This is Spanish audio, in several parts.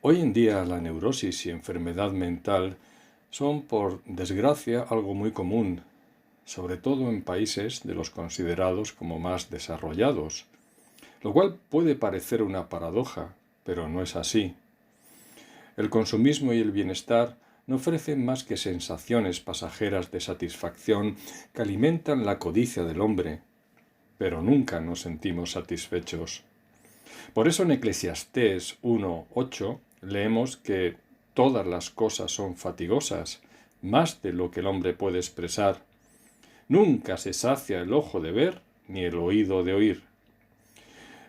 Hoy en día la neurosis y enfermedad mental son, por desgracia, algo muy común, sobre todo en países de los considerados como más desarrollados, lo cual puede parecer una paradoja, pero no es así. El consumismo y el bienestar no ofrecen más que sensaciones pasajeras de satisfacción que alimentan la codicia del hombre, pero nunca nos sentimos satisfechos. Por eso en Eclesiastés 1:8 leemos que todas las cosas son fatigosas, más de lo que el hombre puede expresar. Nunca se sacia el ojo de ver, ni el oído de oír.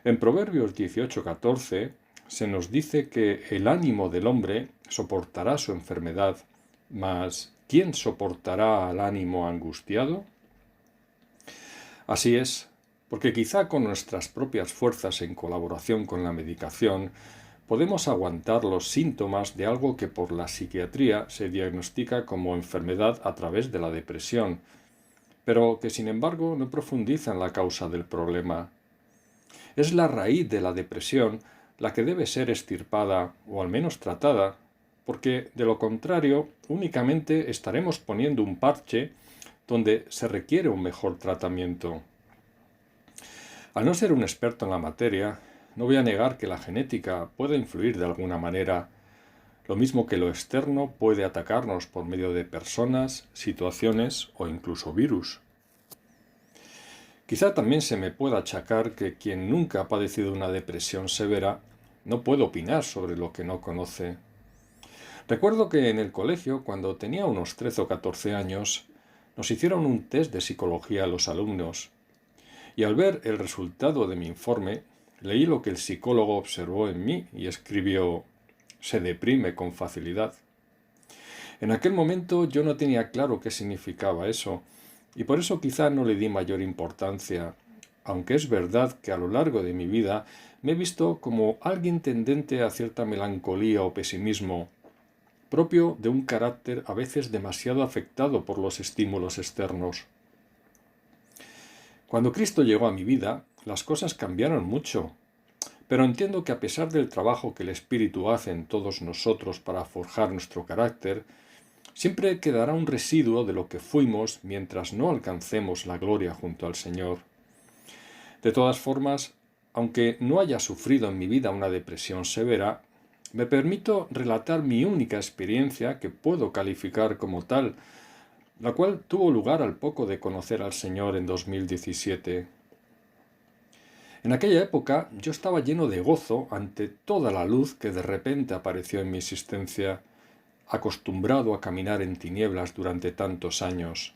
En Proverbios 18:14 se nos dice que el ánimo del hombre soportará su enfermedad, mas ¿quién soportará al ánimo angustiado? Así es, porque quizá con nuestras propias fuerzas en colaboración con la medicación podemos aguantar los síntomas de algo que por la psiquiatría se diagnostica como enfermedad a través de la depresión, pero que sin embargo no profundiza en la causa del problema. Es la raíz de la depresión la que debe ser extirpada o al menos tratada, porque de lo contrario únicamente estaremos poniendo un parche donde se requiere un mejor tratamiento. Al no ser un experto en la materia, no voy a negar que la genética puede influir de alguna manera, lo mismo que lo externo puede atacarnos por medio de personas, situaciones o incluso virus. Quizá también se me pueda achacar que quien nunca ha padecido una depresión severa no puede opinar sobre lo que no conoce. Recuerdo que en el colegio, cuando tenía unos 13 o 14 años, nos hicieron un test de psicología a los alumnos, y al ver el resultado de mi informe, leí lo que el psicólogo observó en mí y escribió: se deprime con facilidad. En aquel momento yo no tenía claro qué significaba eso, y por eso quizá no le di mayor importancia, aunque es verdad que a lo largo de mi vida me he visto como alguien tendente a cierta melancolía o pesimismo, propio de un carácter a veces demasiado afectado por los estímulos externos. Cuando Cristo llegó a mi vida, las cosas cambiaron mucho, pero entiendo que a pesar del trabajo que el Espíritu hace en todos nosotros para forjar nuestro carácter, siempre quedará un residuo de lo que fuimos mientras no alcancemos la gloria junto al Señor. De todas formas, aunque no haya sufrido en mi vida una depresión severa, me permito relatar mi única experiencia que puedo calificar como tal, la cual tuvo lugar al poco de conocer al Señor en 2017. En aquella época yo estaba lleno de gozo ante toda la luz que de repente apareció en mi existencia, acostumbrado a caminar en tinieblas durante tantos años.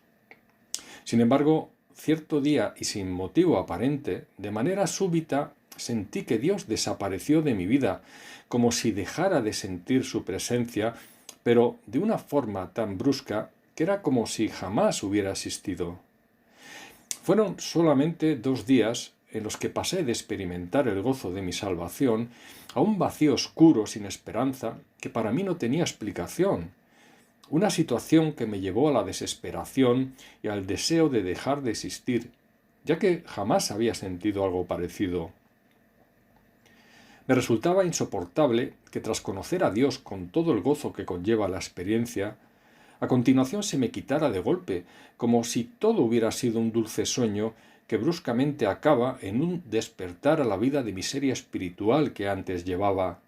Sin embargo, cierto día y sin motivo aparente, de manera súbita, sentí que Dios desapareció de mi vida, como si dejara de sentir su presencia, pero de una forma tan brusca que era como si jamás hubiera existido. Fueron solamente 2 días en los que pasé de experimentar el gozo de mi salvación a un vacío oscuro sin esperanza que para mí no tenía explicación. Una situación que me llevó a la desesperación y al deseo de dejar de existir, ya que jamás había sentido algo parecido. Me resultaba insoportable que tras conocer a Dios con todo el gozo que conlleva la experiencia, a continuación se me quitara de golpe, como si todo hubiera sido un dulce sueño que bruscamente acaba en un despertar a la vida de miseria espiritual que antes llevaba.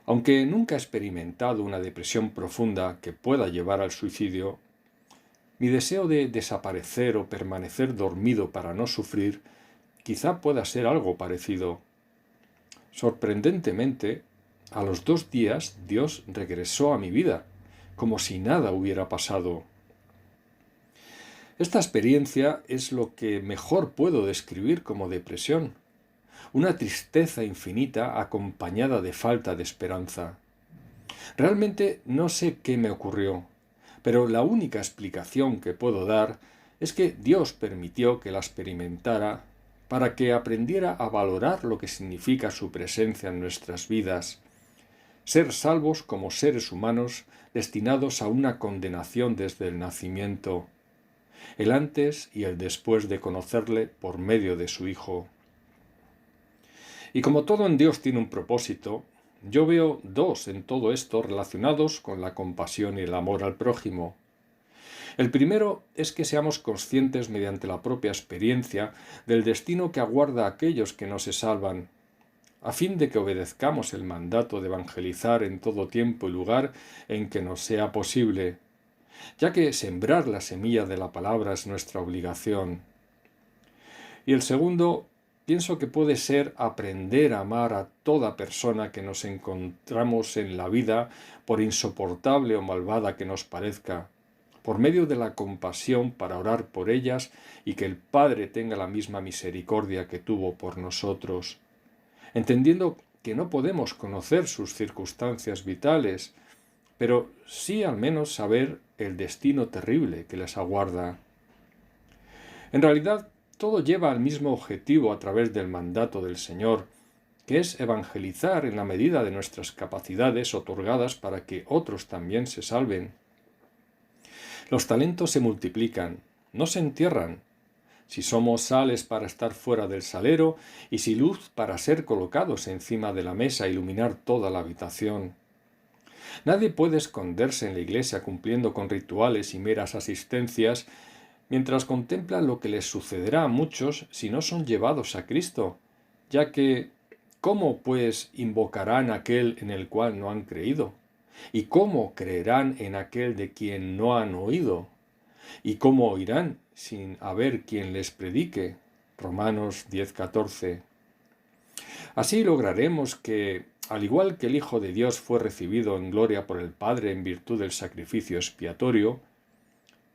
Aunque nunca he experimentado una depresión profunda que pueda llevar al suicidio, mi deseo de desaparecer o permanecer dormido para no sufrir quizá pueda ser algo parecido. Sorprendentemente, a los 2 días Dios regresó a mi vida, como si nada hubiera pasado. Esta experiencia es lo que mejor puedo describir como depresión, una tristeza infinita acompañada de falta de esperanza. Realmente no sé qué me ocurrió, pero la única explicación que puedo dar es que Dios permitió que la experimentara para que aprendiera a valorar lo que significa su presencia en nuestras vidas, ser salvos como seres humanos destinados a una condenación desde el nacimiento, el antes y el después de conocerle por medio de su Hijo. Y como todo en Dios tiene un propósito, Yo veo dos en todo esto relacionados con la compasión y el amor al prójimo. El primero es que seamos conscientes mediante la propia experiencia del destino que aguarda a aquellos que no se salvan, a fin de que obedezcamos el mandato de evangelizar en todo tiempo y lugar en que nos sea posible, ya que sembrar la semilla de la palabra es nuestra obligación. Y el segundo, pienso que puede ser aprender a amar a toda persona que nos encontramos en la vida, por insoportable o malvada que nos parezca, por medio de la compasión para orar por ellas y que el Padre tenga la misma misericordia que tuvo por nosotros, entendiendo que no podemos conocer sus circunstancias vitales, pero sí al menos saber el destino terrible que les aguarda. En realidad, todo lleva al mismo objetivo a través del mandato del Señor, que es evangelizar en la medida de nuestras capacidades otorgadas para que otros también se salven. Los talentos se multiplican, no se entierran. Si somos sales para estar fuera del salero y si luz para ser colocados encima de la mesa e iluminar toda la habitación. Nadie puede esconderse en la iglesia cumpliendo con rituales y meras asistencias mientras contemplan lo que les sucederá a muchos si no son llevados a Cristo, ya que ¿cómo pues invocarán aquel en el cual no han creído? ¿Y cómo creerán en aquel de quien no han oído? ¿Y cómo oirán sin haber quien les predique? Romanos 10:14. Así lograremos que, al igual que el Hijo de Dios fue recibido en gloria por el Padre en virtud del sacrificio expiatorio,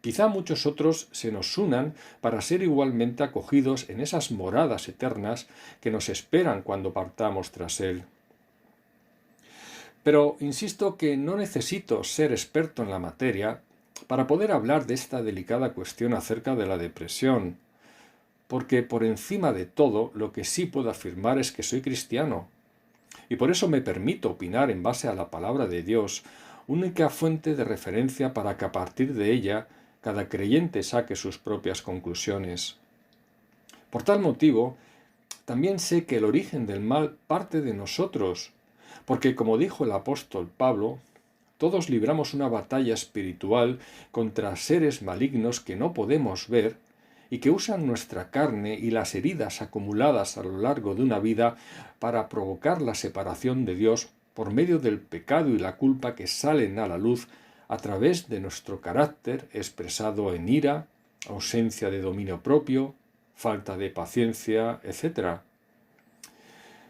quizá muchos otros se nos unan para ser igualmente acogidos en esas moradas eternas que nos esperan cuando partamos tras Él. Pero insisto que no necesito ser experto en la materia para poder hablar de esta delicada cuestión acerca de la depresión, porque por encima de todo lo que sí puedo afirmar es que soy cristiano, y por eso me permito opinar en base a la palabra de Dios, única fuente de referencia para que a partir de ella cada creyente saque sus propias conclusiones. Por tal motivo, también sé que el origen del mal parte de nosotros, porque como dijo el apóstol Pablo, todos libramos una batalla espiritual contra seres malignos que no podemos ver y que usan nuestra carne y las heridas acumuladas a lo largo de una vida para provocar la separación de Dios por medio del pecado y la culpa que salen a la luz a través de nuestro carácter expresado en ira, ausencia de dominio propio, falta de paciencia, etc.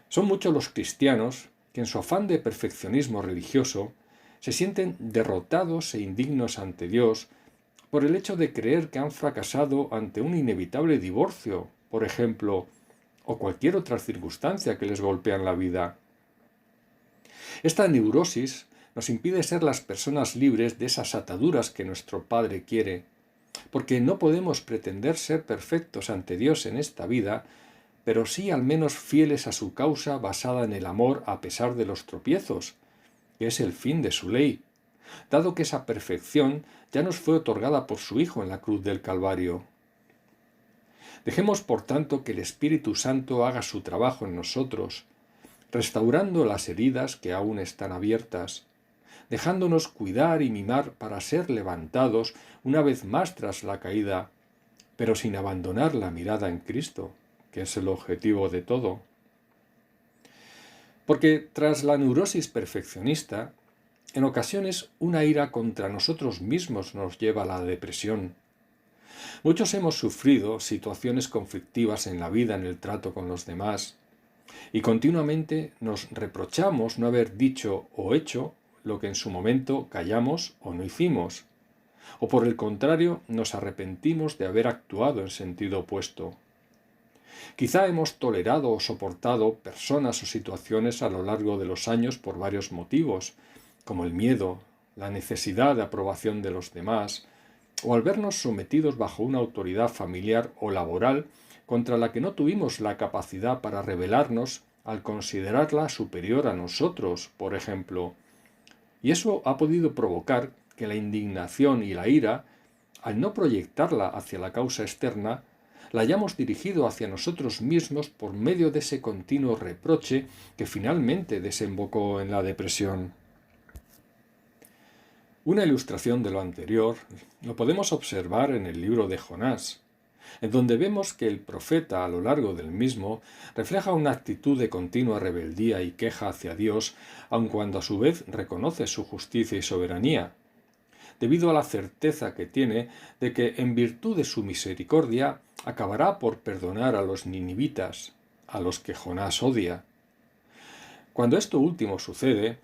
Son muchos los cristianos que en su afán de perfeccionismo religioso se sienten derrotados e indignos ante Dios por el hecho de creer que han fracasado ante un inevitable divorcio, por ejemplo, o cualquier otra circunstancia que les golpea en la vida. Esta neurosis nos impide ser las personas libres de esas ataduras que nuestro Padre quiere, porque no podemos pretender ser perfectos ante Dios en esta vida, pero sí al menos fieles a su causa basada en el amor a pesar de los tropiezos, que es el fin de su ley, dado que esa perfección ya nos fue otorgada por su Hijo en la cruz del Calvario. Dejemos, por tanto, que el Espíritu Santo haga su trabajo en nosotros, restaurando las heridas que aún están abiertas, dejándonos cuidar y mimar para ser levantados una vez más tras la caída, pero sin abandonar la mirada en Cristo, que es el objetivo de todo. Porque tras la neurosis perfeccionista, en ocasiones una ira contra nosotros mismos nos lleva a la depresión. Muchos hemos sufrido situaciones conflictivas en la vida en el trato con los demás y continuamente nos reprochamos no haber dicho o hecho lo que en su momento callamos o no hicimos, o por el contrario nos arrepentimos de haber actuado en sentido opuesto. Quizá hemos tolerado o soportado personas o situaciones a lo largo de los años por varios motivos, como el miedo, la necesidad de aprobación de los demás, o al vernos sometidos bajo una autoridad familiar o laboral contra la que no tuvimos la capacidad para rebelarnos al considerarla superior a nosotros, por ejemplo. Y eso ha podido provocar que la indignación y la ira, al no proyectarla hacia la causa externa, la hayamos dirigido hacia nosotros mismos por medio de ese continuo reproche que finalmente desembocó en la depresión. Una ilustración de lo anterior lo podemos observar en el libro de Jonás, en donde vemos que el profeta a lo largo del mismo refleja una actitud de continua rebeldía y queja hacia Dios, aun cuando a su vez reconoce su justicia y soberanía, debido a la certeza que tiene de que en virtud de su misericordia acabará por perdonar a los ninivitas, a los que Jonás odia. Cuando esto último sucede,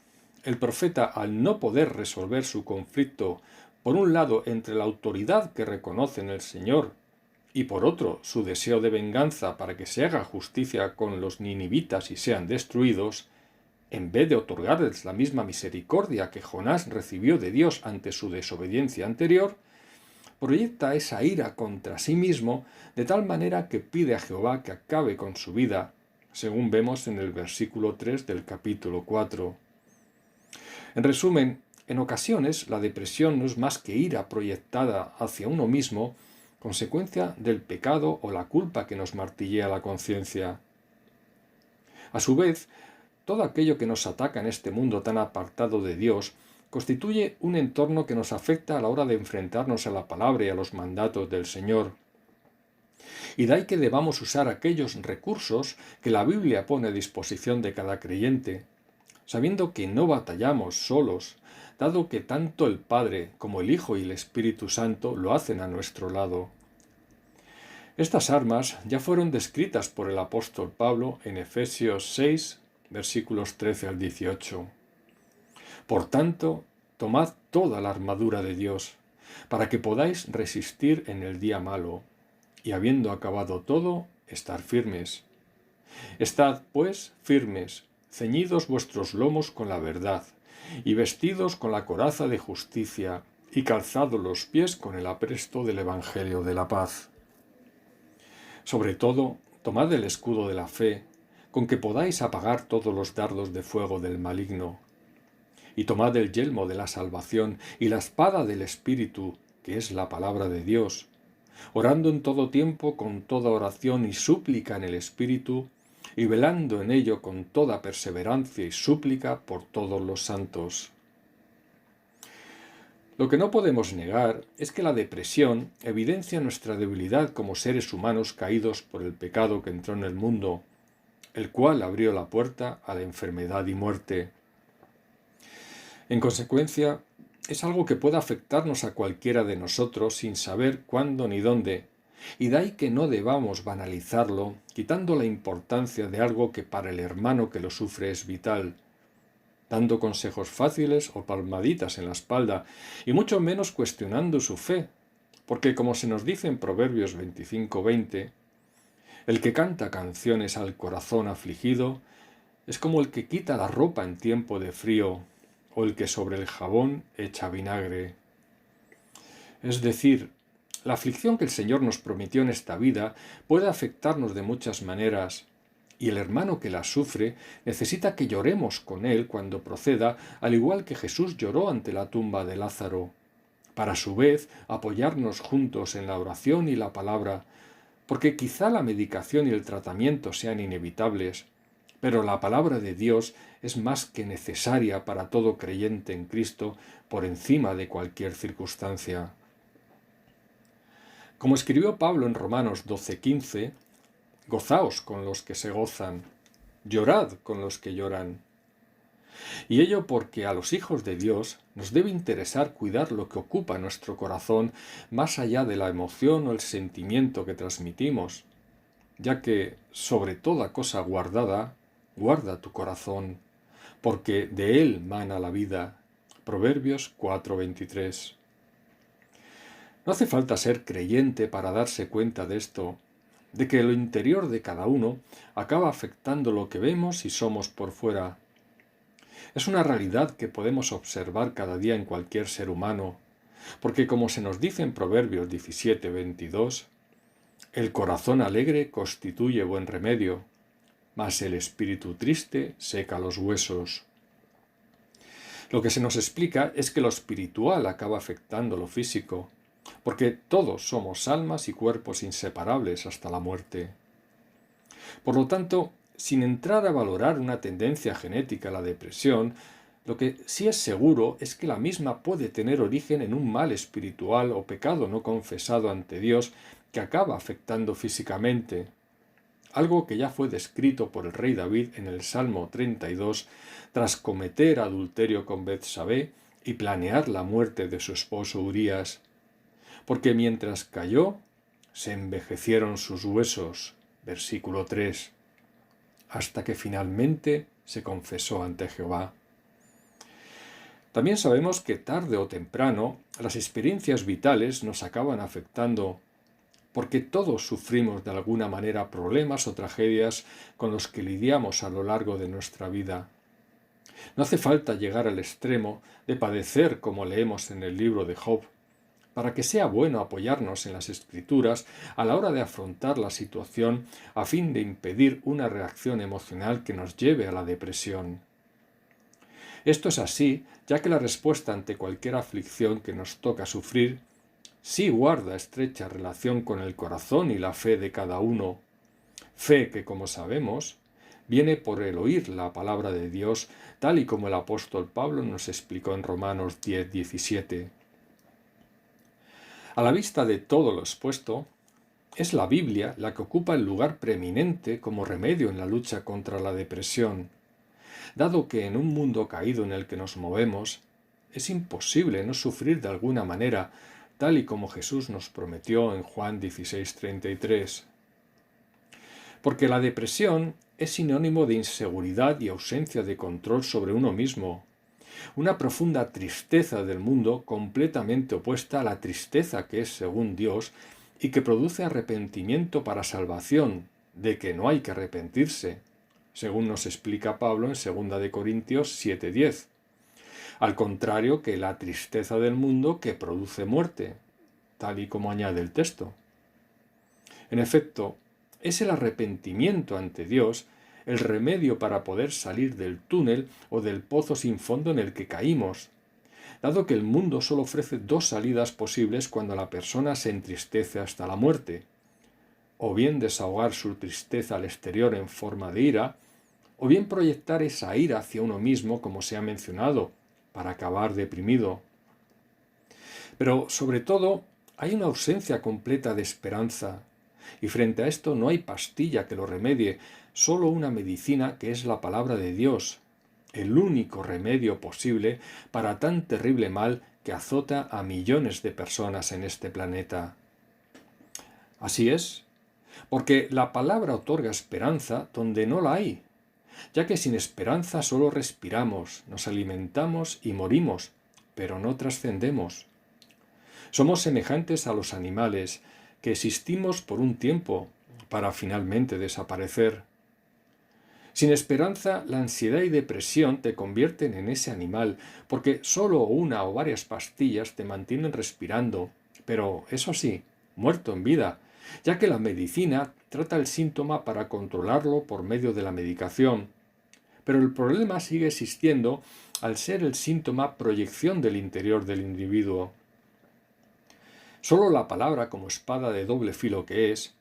el profeta, al no poder resolver su conflicto, por un lado entre la autoridad que reconoce en el Señor y por otro su deseo de venganza para que se haga justicia con los ninivitas y sean destruidos, en vez de otorgarles la misma misericordia que Jonás recibió de Dios ante su desobediencia anterior, proyecta esa ira contra sí mismo de tal manera que pide a Jehová que acabe con su vida, según vemos en el versículo 3 del capítulo 4. En resumen, en ocasiones la depresión no es más que ira proyectada hacia uno mismo, consecuencia del pecado o la culpa que nos martillea la conciencia. A su vez, todo aquello que nos ataca en este mundo tan apartado de Dios constituye un entorno que nos afecta a la hora de enfrentarnos a la palabra y a los mandatos del Señor. Y de ahí que debamos usar aquellos recursos que la Biblia pone a disposición de cada creyente, sabiendo que no batallamos solos, dado que tanto el Padre como el Hijo y el Espíritu Santo lo hacen a nuestro lado. Estas armas ya fueron descritas por el apóstol Pablo en Efesios 6, versículos 13 al 18. Por tanto, tomad toda la armadura de Dios, para que podáis resistir en el día malo, y habiendo acabado todo, estar firmes. Estad, pues, firmes, ceñidos vuestros lomos con la verdad, y vestidos con la coraza de justicia, y calzados los pies con el apresto del Evangelio de la paz. Sobre todo, tomad el escudo de la fe, con que podáis apagar todos los dardos de fuego del maligno. Y tomad el yelmo de la salvación y la espada del Espíritu, que es la palabra de Dios, orando en todo tiempo con toda oración y súplica en el Espíritu, y velando en ello con toda perseverancia y súplica por todos los santos. Lo que no podemos negar es que la depresión evidencia nuestra debilidad como seres humanos caídos por el pecado que entró en el mundo, el cual abrió la puerta a la enfermedad y muerte. En consecuencia, es algo que puede afectarnos a cualquiera de nosotros sin saber cuándo ni dónde, y de ahí que no debamos banalizarlo, quitando la importancia de algo que para el hermano que lo sufre es vital, dando consejos fáciles o palmaditas en la espalda, y mucho menos cuestionando su fe, porque como se nos dice en Proverbios 25:20, el que canta canciones al corazón afligido es como el que quita la ropa en tiempo de frío, o el que sobre el jabón echa vinagre. Es decir, la aflicción que el Señor nos prometió en esta vida puede afectarnos de muchas maneras, y el hermano que la sufre necesita que lloremos con él cuando proceda, al igual que Jesús lloró ante la tumba de Lázaro, para a su vez apoyarnos juntos en la oración y la palabra, porque quizá la medicación y el tratamiento sean inevitables, pero la palabra de Dios es más que necesaria para todo creyente en Cristo por encima de cualquier circunstancia. Como escribió Pablo en Romanos 12:15, gozaos con los que se gozan, llorad con los que lloran. Y ello porque a los hijos de Dios nos debe interesar cuidar lo que ocupa nuestro corazón más allá de la emoción o el sentimiento que transmitimos, ya que, sobre toda cosa guardada, guarda tu corazón, porque de él mana la vida. Proverbios 4:23. No hace falta ser creyente para darse cuenta de esto, de que lo interior de cada uno acaba afectando lo que vemos y somos por fuera. Es una realidad que podemos observar cada día en cualquier ser humano, porque como se nos dice en Proverbios 17:22, el corazón alegre constituye buen remedio, mas el espíritu triste seca los huesos. Lo que se nos explica es que lo espiritual acaba afectando lo físico, porque todos somos almas y cuerpos inseparables hasta la muerte. Por lo tanto, sin entrar a valorar una tendencia genética a la depresión, lo que sí es seguro es que la misma puede tener origen en un mal espiritual o pecado no confesado ante Dios que acaba afectando físicamente, algo que ya fue descrito por el rey David en el Salmo 32 tras cometer adulterio con Betsabé y planear la muerte de su esposo Urías, porque mientras cayó, se envejecieron sus huesos, versículo 3, hasta que finalmente se confesó ante Jehová. También sabemos que tarde o temprano las experiencias vitales nos acaban afectando, porque todos sufrimos de alguna manera problemas o tragedias con los que lidiamos a lo largo de nuestra vida. No hace falta llegar al extremo de padecer como leemos en el libro de Job, para que sea bueno apoyarnos en las Escrituras a la hora de afrontar la situación a fin de impedir una reacción emocional que nos lleve a la depresión. Esto es así, ya que la respuesta ante cualquier aflicción que nos toca sufrir sí guarda estrecha relación con el corazón y la fe de cada uno. Fe que, como sabemos, viene por el oír la palabra de Dios, tal y como el apóstol Pablo nos explicó en Romanos 10:17. A la vista de todo lo expuesto, es la Biblia la que ocupa el lugar preeminente como remedio en la lucha contra la depresión, dado que en un mundo caído en el que nos movemos, es imposible no sufrir de alguna manera, tal y como Jesús nos prometió en Juan 16:33. Porque la depresión es sinónimo de inseguridad y ausencia de control sobre uno mismo, una profunda tristeza del mundo completamente opuesta a la tristeza que es según Dios y que produce arrepentimiento para salvación, de que no hay que arrepentirse, según nos explica Pablo en 2 Corintios 7:10. Al contrario que la tristeza del mundo que produce muerte, tal y como añade el texto. En efecto, es el arrepentimiento ante Dios el remedio para poder salir del túnel o del pozo sin fondo en el que caímos, dado que el mundo solo ofrece dos salidas posibles cuando la persona se entristece hasta la muerte: o bien desahogar su tristeza al exterior en forma de ira, o bien proyectar esa ira hacia uno mismo, como se ha mencionado, para acabar deprimido. Pero, sobre todo, hay una ausencia completa de esperanza, y frente a esto no hay pastilla que lo remedie, solo una medicina que es la palabra de Dios, el único remedio posible para tan terrible mal que azota a millones de personas en este planeta. Así es, porque la palabra otorga esperanza donde no la hay, ya que sin esperanza solo respiramos, nos alimentamos y morimos, pero no trascendemos. Somos semejantes a los animales, que existimos por un tiempo, para finalmente desaparecer. Sin esperanza, la ansiedad y depresión te convierten en ese animal, porque solo una o varias pastillas te mantienen respirando, pero eso sí, muerto en vida, ya que la medicina trata el síntoma para controlarlo por medio de la medicación. Pero el problema sigue existiendo al ser el síntoma proyección del interior del individuo. Solo la palabra, como espada de doble filo que es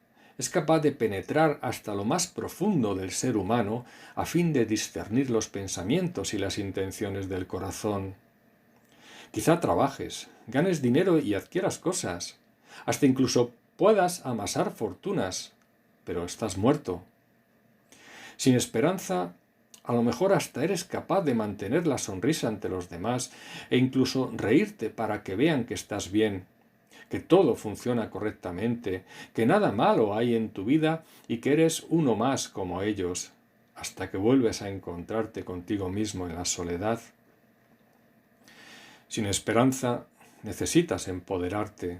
capaz de penetrar hasta lo más profundo del ser humano a fin de discernir los pensamientos y las intenciones del corazón. Quizá trabajes, ganes dinero y adquieras cosas, hasta incluso puedas amasar fortunas, pero estás muerto. Sin esperanza, a lo mejor hasta eres capaz de mantener la sonrisa ante los demás e incluso reírte para que vean que estás bien, que todo funciona correctamente, que nada malo hay en tu vida y que eres uno más como ellos, hasta que vuelves a encontrarte contigo mismo en la soledad. Sin esperanza, necesitas empoderarte,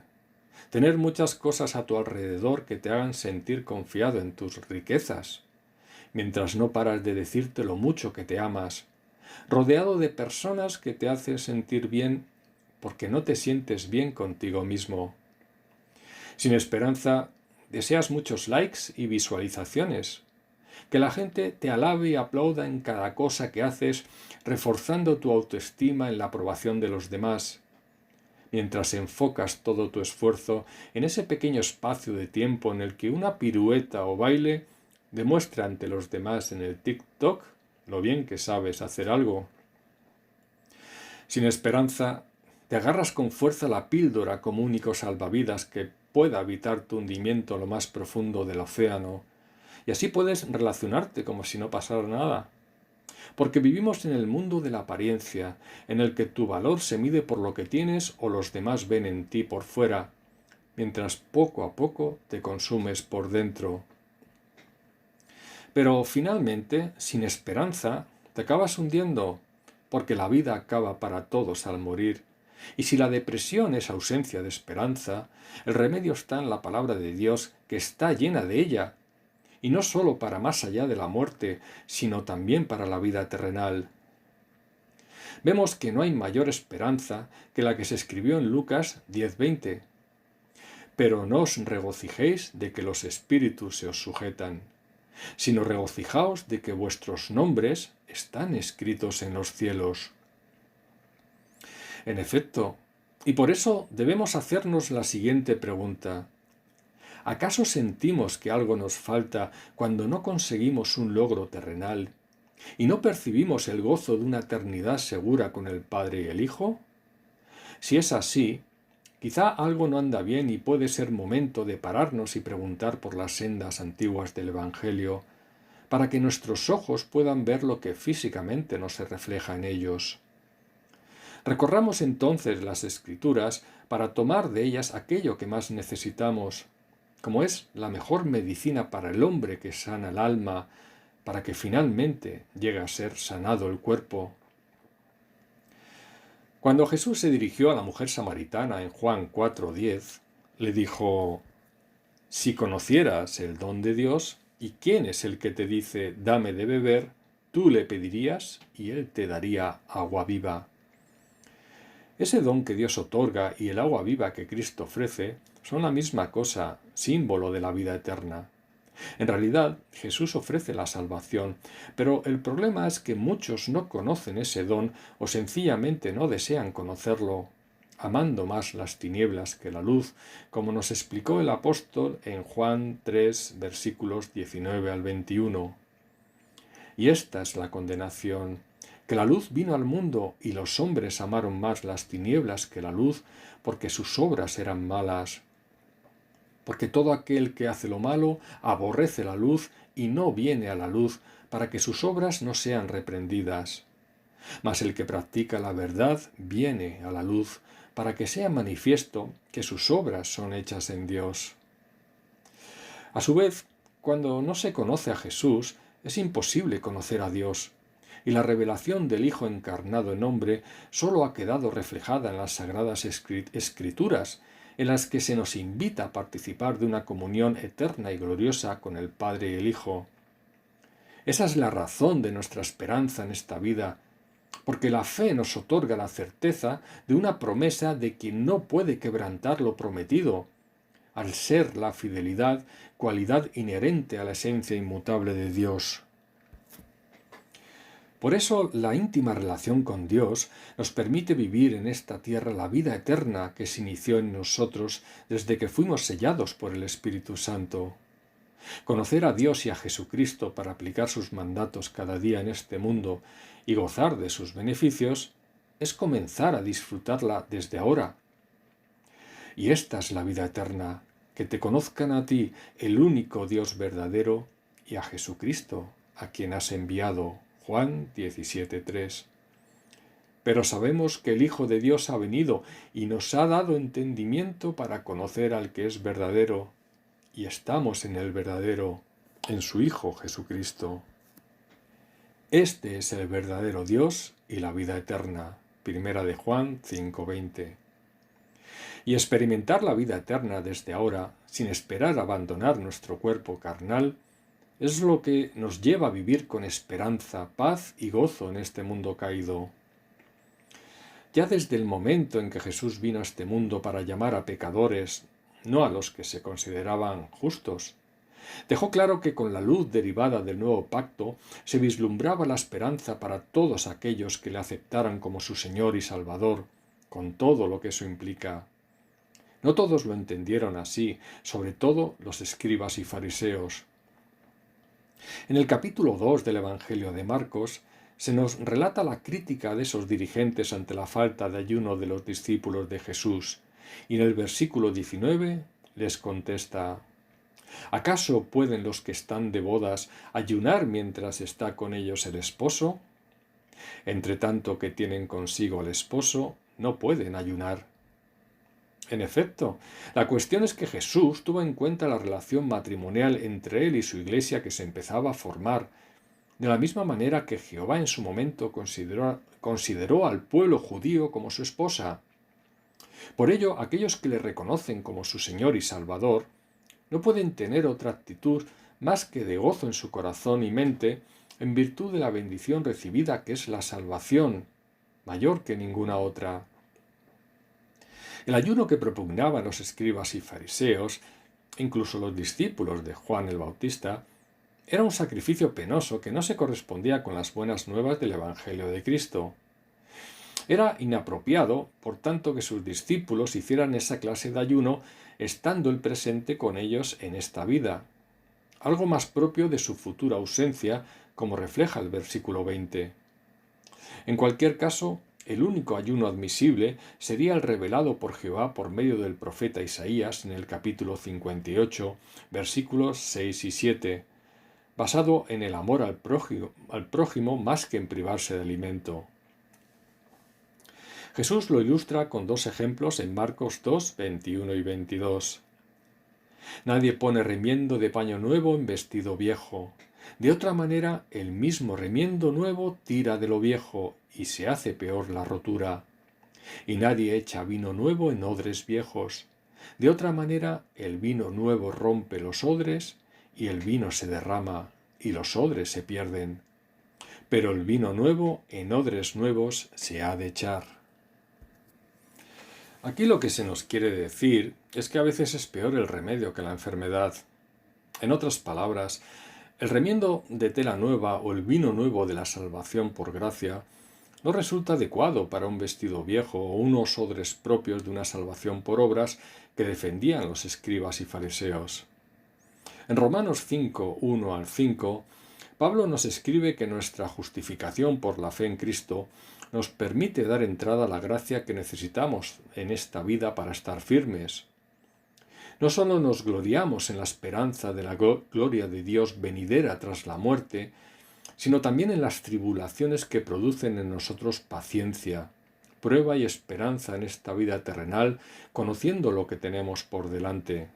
tener muchas cosas a tu alrededor que te hagan sentir confiado en tus riquezas, mientras no paras de decirte lo mucho que te amas, rodeado de personas que te hacen sentir bien porque no te sientes bien contigo mismo. Sin esperanza, deseas muchos likes y visualizaciones, que la gente te alabe y aplauda en cada cosa que haces, reforzando tu autoestima en la aprobación de los demás. mientras enfocas todo tu esfuerzo en ese pequeño espacio de tiempo en el que una pirueta o baile demuestra ante los demás en el TikTok lo bien que sabes hacer algo. Sin esperanza, te agarras con fuerza la píldora como único salvavidas que pueda evitar tu hundimiento a lo más profundo del océano, y así puedes relacionarte como si no pasara nada. Porque vivimos en el mundo de la apariencia, en el que tu valor se mide por lo que tienes o los demás ven en ti por fuera, mientras poco a poco te consumes por dentro. Pero finalmente, sin esperanza, te acabas hundiendo, porque la vida acaba para todos al morir. Y si la depresión es ausencia de esperanza, el remedio está en la palabra de Dios, que está llena de ella, y no sólo para más allá de la muerte, sino también para la vida terrenal. Vemos que no hay mayor esperanza que la que se escribió en Lucas 10:20. Pero no os regocijéis de que los espíritus se os sujetan, sino regocijaos de que vuestros nombres están escritos en los cielos. En efecto, y por eso debemos hacernos la siguiente pregunta. ¿Acaso sentimos que algo nos falta cuando no conseguimos un logro terrenal y no percibimos el gozo de una eternidad segura con el Padre y el Hijo? Si es así, quizá algo no anda bien y puede ser momento de pararnos y preguntar por las sendas antiguas del Evangelio, para que nuestros ojos puedan ver lo que físicamente no se refleja en ellos. Recorramos entonces las Escrituras para tomar de ellas aquello que más necesitamos, como es la mejor medicina para el hombre que sana el alma, para que finalmente llegue a ser sanado el cuerpo. Cuando Jesús se dirigió a la mujer samaritana en Juan 4:10, le dijo: «Si conocieras el don de Dios y quién es el que te dice, dame de beber, tú le pedirías y él te daría agua viva». Ese don que Dios otorga y el agua viva que Cristo ofrece son la misma cosa, símbolo de la vida eterna. En realidad, Jesús ofrece la salvación, pero el problema es que muchos no conocen ese don o sencillamente no desean conocerlo, amando más las tinieblas que la luz, como nos explicó el apóstol en Juan 3, versículos 19 al 21. Y esta es la condenación, que la luz vino al mundo y los hombres amaron más las tinieblas que la luz, porque sus obras eran malas. Porque todo aquel que hace lo malo aborrece la luz y no viene a la luz, para que sus obras no sean reprendidas. Mas el que practica la verdad viene a la luz, para que sea manifiesto que sus obras son hechas en Dios. A su vez, cuando no se conoce a Jesús, es imposible conocer a Dios, y la revelación del Hijo encarnado en hombre solo ha quedado reflejada en las Sagradas Escrituras, en las que se nos invita a participar de una comunión eterna y gloriosa con el Padre y el Hijo. Esa es la razón de nuestra esperanza en esta vida, porque la fe nos otorga la certeza de una promesa de quien no puede quebrantar lo prometido, al ser la fidelidad cualidad inherente a la esencia inmutable de Dios. Por eso la íntima relación con Dios nos permite vivir en esta tierra la vida eterna que se inició en nosotros desde que fuimos sellados por el Espíritu Santo. Conocer a Dios y a Jesucristo para aplicar sus mandatos cada día en este mundo y gozar de sus beneficios es comenzar a disfrutarla desde ahora. Y esta es la vida eterna, que te conozcan a ti, el único Dios verdadero, y a Jesucristo, a quien has enviado. Juan 17:3. Pero sabemos que el Hijo de Dios ha venido y nos ha dado entendimiento para conocer al que es verdadero, y estamos en el verdadero, en su Hijo Jesucristo. Este es el verdadero Dios y la vida eterna. Primera de Juan 5:20. Y experimentar la vida eterna desde ahora, sin esperar abandonar nuestro cuerpo carnal, es lo que nos lleva a vivir con esperanza, paz y gozo en este mundo caído. Ya desde el momento en que Jesús vino a este mundo para llamar a pecadores, no a los que se consideraban justos, dejó claro que con la luz derivada del nuevo pacto se vislumbraba la esperanza para todos aquellos que le aceptaran como su Señor y Salvador, con todo lo que eso implica. No todos lo entendieron así, sobre todo los escribas y fariseos. En el capítulo 2 del Evangelio de Marcos se nos relata la crítica de esos dirigentes ante la falta de ayuno de los discípulos de Jesús, y en el versículo 19 les contesta: ¿acaso pueden los que están de bodas ayunar mientras está con ellos el esposo? Entre tanto que tienen consigo al esposo, no pueden ayunar. En efecto, la cuestión es que Jesús tuvo en cuenta la relación matrimonial entre él y su iglesia que se empezaba a formar, de la misma manera que Jehová en su momento consideró al pueblo judío como su esposa. Por ello, aquellos que le reconocen como su Señor y Salvador no pueden tener otra actitud más que de gozo en su corazón y mente en virtud de la bendición recibida, que es la salvación, mayor que ninguna otra. El ayuno que propugnaban los escribas y fariseos, incluso los discípulos de Juan el Bautista, era un sacrificio penoso que no se correspondía con las buenas nuevas del Evangelio de Cristo. Era inapropiado, por tanto, que sus discípulos hicieran esa clase de ayuno estando él presente con ellos en esta vida, algo más propio de su futura ausencia, como refleja el versículo 20. En cualquier caso, el único ayuno admisible sería el revelado por Jehová por medio del profeta Isaías en el capítulo 58, versículos 6 y 7, basado en el amor al prójimo más que en privarse de alimento. Jesús lo ilustra con dos ejemplos en Marcos 2, 21 y 22. Nadie pone remiendo de paño nuevo en vestido viejo. De otra manera, el mismo remiendo nuevo tira de lo viejo y se hace peor la rotura. Y nadie echa vino nuevo en odres viejos. De otra manera, el vino nuevo rompe los odres y el vino se derrama y los odres se pierden. Pero el vino nuevo en odres nuevos se ha de echar. Aquí lo que se nos quiere decir es que a veces es peor el remedio que la enfermedad. En otras palabras, el remiendo de tela nueva o el vino nuevo de la salvación por gracia no resulta adecuado para un vestido viejo o unos odres propios de una salvación por obras que defendían los escribas y fariseos. En Romanos 5, 1 al 5, Pablo nos escribe que nuestra justificación por la fe en Cristo nos permite dar entrada a la gracia que necesitamos en esta vida para estar firmes. No solo nos gloriamos en la esperanza de la gloria de Dios venidera tras la muerte, sino también en las tribulaciones que producen en nosotros paciencia, prueba y esperanza en esta vida terrenal, conociendo lo que tenemos por delante.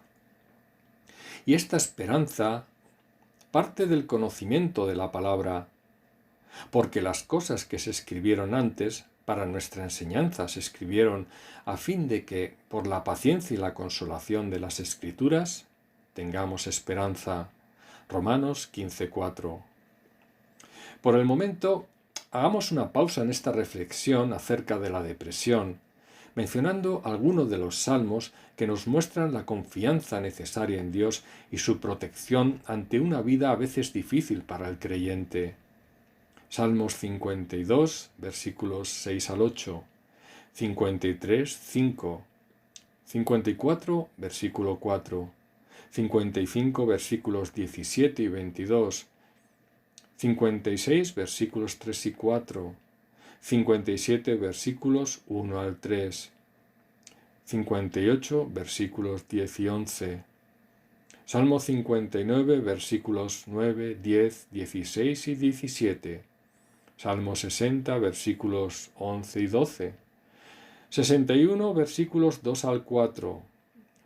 Y esta esperanza parte del conocimiento de la palabra, porque las cosas que se escribieron antes para nuestra enseñanza se escribieron a fin de que, por la paciencia y la consolación de las Escrituras, tengamos esperanza. Romanos 15:4. Por el momento, hagamos una pausa en esta reflexión acerca de la depresión, mencionando algunos de los salmos que nos muestran la confianza necesaria en Dios y su protección ante una vida a veces difícil para el creyente. Salmos 52, versículos 6 al 8, 53, 5, 54, versículo 4, 55, versículos 17 y 22, 56, versículos 3 y 4, 57, versículos 1 al 3, 58, versículos 10 y 11, Salmo 59, versículos 9, 10, 16 y 17, Salmo 60, versículos 11 y 12, 61, versículos 2 al 4,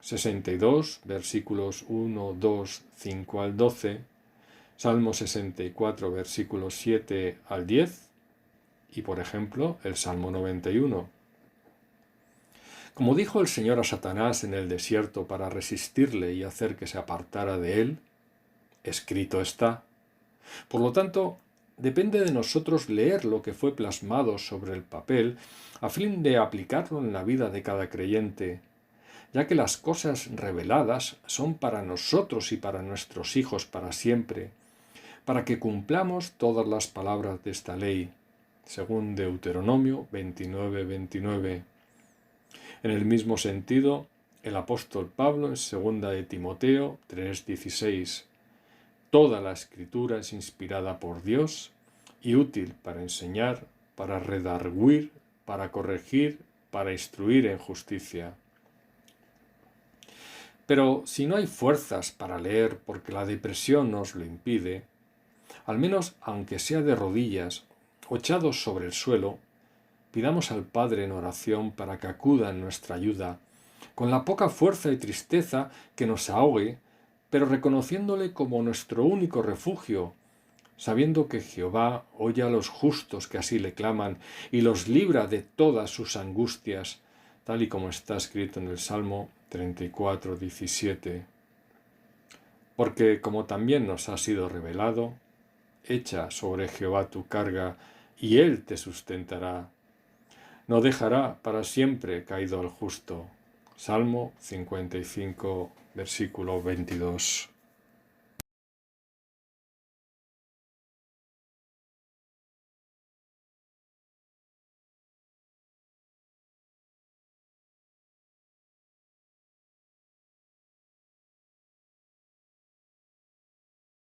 62, versículos 1, 2, 5 al 12, Salmo 64, versículos 7 al 10 y, por ejemplo, el Salmo 91. Como dijo el Señor a Satanás en el desierto para resistirle y hacer que se apartara de él, escrito está. Por lo tanto, depende de nosotros leer lo que fue plasmado sobre el papel a fin de aplicarlo en la vida de cada creyente, ya que las cosas reveladas son para nosotros y para nuestros hijos para siempre, para que cumplamos todas las palabras de esta ley, según Deuteronomio 29:29. En el mismo sentido, el apóstol Pablo en 2 de Timoteo 3:16: toda la escritura es inspirada por Dios y útil para enseñar, para redarguir, para corregir, para instruir en justicia. Pero si no hay fuerzas para leer porque la depresión nos lo impide, al menos aunque sea de rodillas o echados sobre el suelo, pidamos al Padre en oración para que acuda en nuestra ayuda, con la poca fuerza y tristeza que nos ahogue, pero reconociéndole como nuestro único refugio, sabiendo que Jehová oye a los justos que así le claman y los libra de todas sus angustias, tal y como está escrito en el Salmo 34:17. Porque como también nos ha sido revelado, echa sobre Jehová tu carga y él te sustentará. No dejará para siempre caído al justo. Salmo 55, versículo 22.